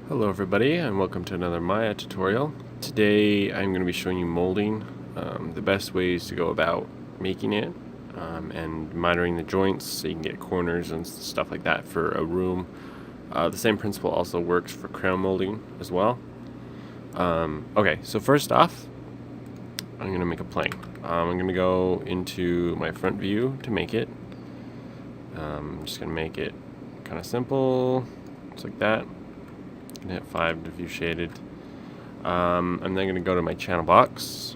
Hello everybody and welcome to another Maya tutorial. Today I'm going to be showing you molding, the best ways to go about making it, and mitering the joints so you can get corners and stuff like that for a room. The same principle also works for crown molding as well. Okay, so first off, I'm going to make a plank. I'm going to go into my front view to make it. I'm just going to make it kind of simple, just like that. Can hit 5 to view shaded. I'm then going to go to my channel box,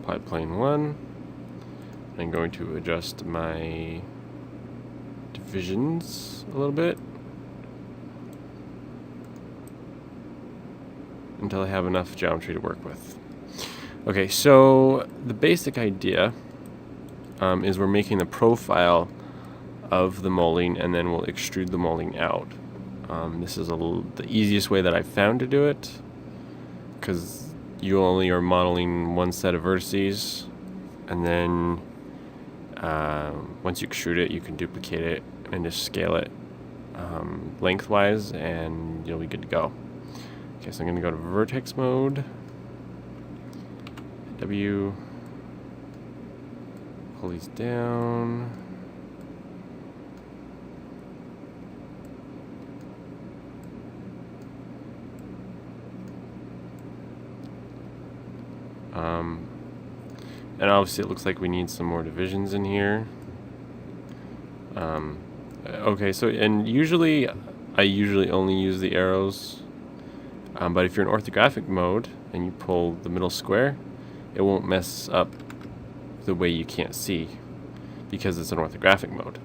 apply plane 1. I'm going to adjust my divisions a little bit until I have enough geometry to work with. Okay, so the basic idea is we're making the profile of the molding and then we'll extrude the molding out. This is the easiest way that I've found to do it, because you only are modeling one set of vertices, and then once you extrude it, you can duplicate it and just scale it lengthwise, and you'll be good to go. Okay, so I'm going to go to vertex mode, W, pull these down. And obviously it looks like we need some more divisions in here. Okay, so I usually only use the arrows, but if you're in orthographic mode and you pull the middle square, it won't mess up the way you can't see because it's in orthographic mode.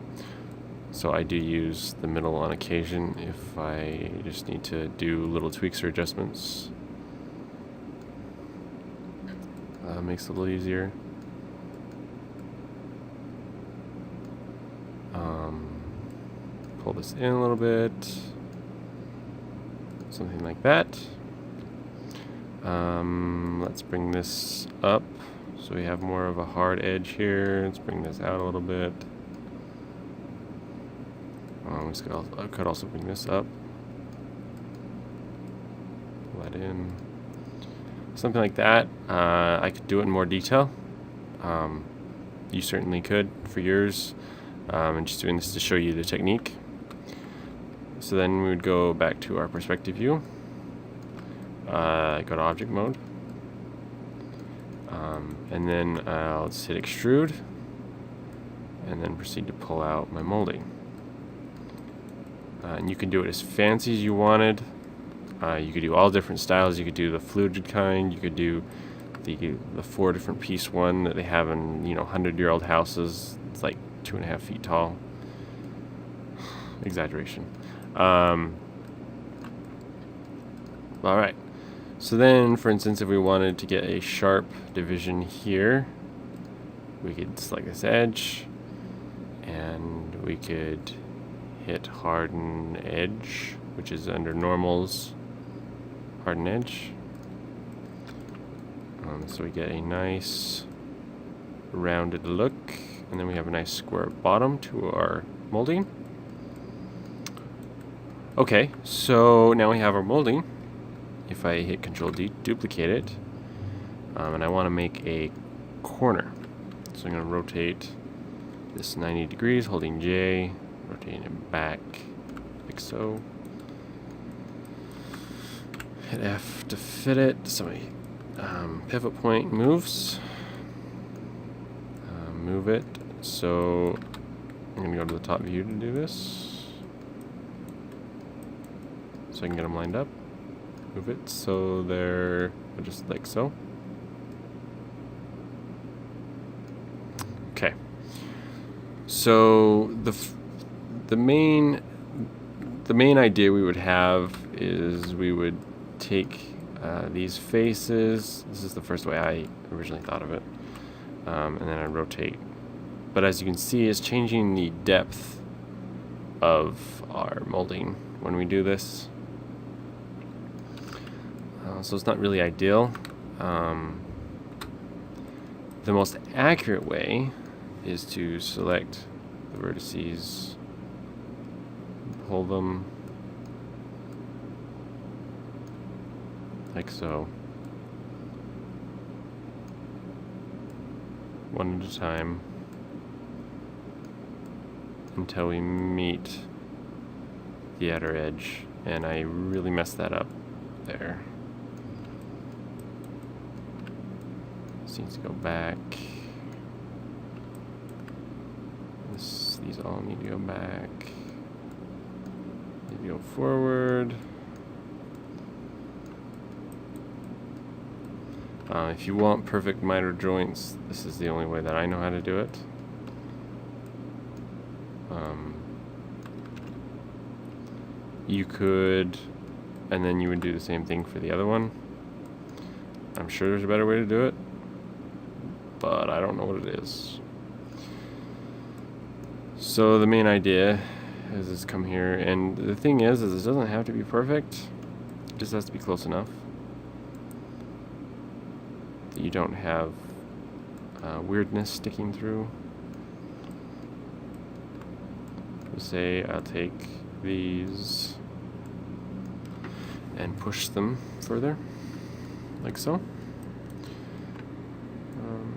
So I do use the middle on occasion if I just need to do little tweaks or adjustments. Makes it a little easier. Pull this in a little bit, something like that. Let's bring this up so we have more of a hard edge here. Let's bring this out a little bit. I could also bring this up. Pull that in. Something like that. I could do it in more detail. You certainly could for yours. I'm just doing this to show you the technique. So then we would go back to our perspective view. Go to object mode. And then I'll just hit extrude. And then proceed to pull out my molding. And you can do it as fancy as you wanted. You could do all different styles. You could do the fluted kind. You could do the 4 different piece one that they have in 100-year-old houses. It's like 2.5 feet tall. Exaggeration. All right. So then, for instance, if we wanted to get a sharp division here, we could select this edge, and we could hit harden edge, which is under normals. Harden edge. So we get a nice rounded look, and then we have a nice square bottom to our molding. Okay, so now we have our molding. If I hit Control D, duplicate it, and I want to make a corner. So I'm going to rotate this 90 degrees, holding J, rotating it back, like so. Hit F to fit it. So my pivot point moves. Move it. So I'm going to go to the top view to do this. So I can get them lined up. Move it so they're just like so. Okay. So the main idea we would have is we would take these faces. This is the first way I originally thought of it, and then I rotate. But as you can see, it's changing the depth of our molding when we do this. So it's not really ideal. The most accurate way is to select the vertices, pull them like so. One at a time until we meet the outer edge, and I really messed that up there. This needs to go back. These all need to go back. Need to go forward. If you want perfect miter joints, this is the only way that I know how to do it. You could, and then you would do the same thing for the other one. I'm sure there's a better way to do it, but I don't know what it is. So the main idea is this: come here, and the thing is it doesn't have to be perfect. It just has to be close enough that you don't have weirdness sticking through. So say I'll take these and push them further, like so.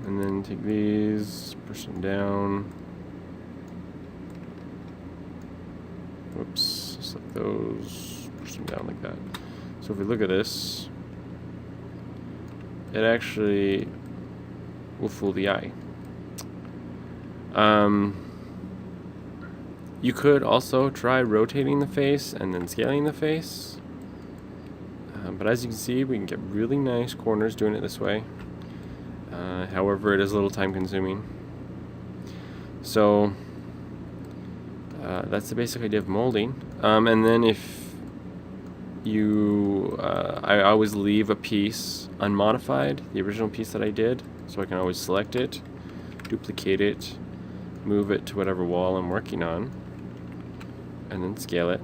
And then take these, push them down. Whoops, select those, push them down like that. So if we look at this, it actually will fool the eye. You could also try rotating the face and then scaling the face. But as you can see, we can get really nice corners doing it this way. However, it is a little time consuming. So that's the basic idea of molding. And then if you, I always leave a piece unmodified, the original piece that I did, so I can always select it, duplicate it, move it to whatever wall I'm working on, and then scale it.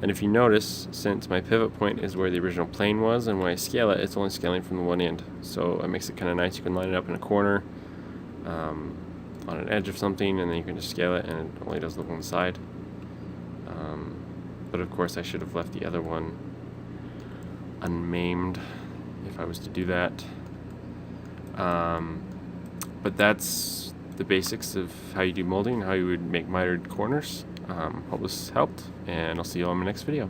And if you notice, since my pivot point is where the original plane was, and when I scale it, it's only scaling from the one end. So it makes it kind of nice. You can line it up in a corner, on an edge of something, and then you can just scale it, and it only does the one side. But of course I should have left the other one unmaimed if I was to do that. But that's the basics of how you do molding, how you would make mitered corners. Hope this helped, and I'll see you all in my next video.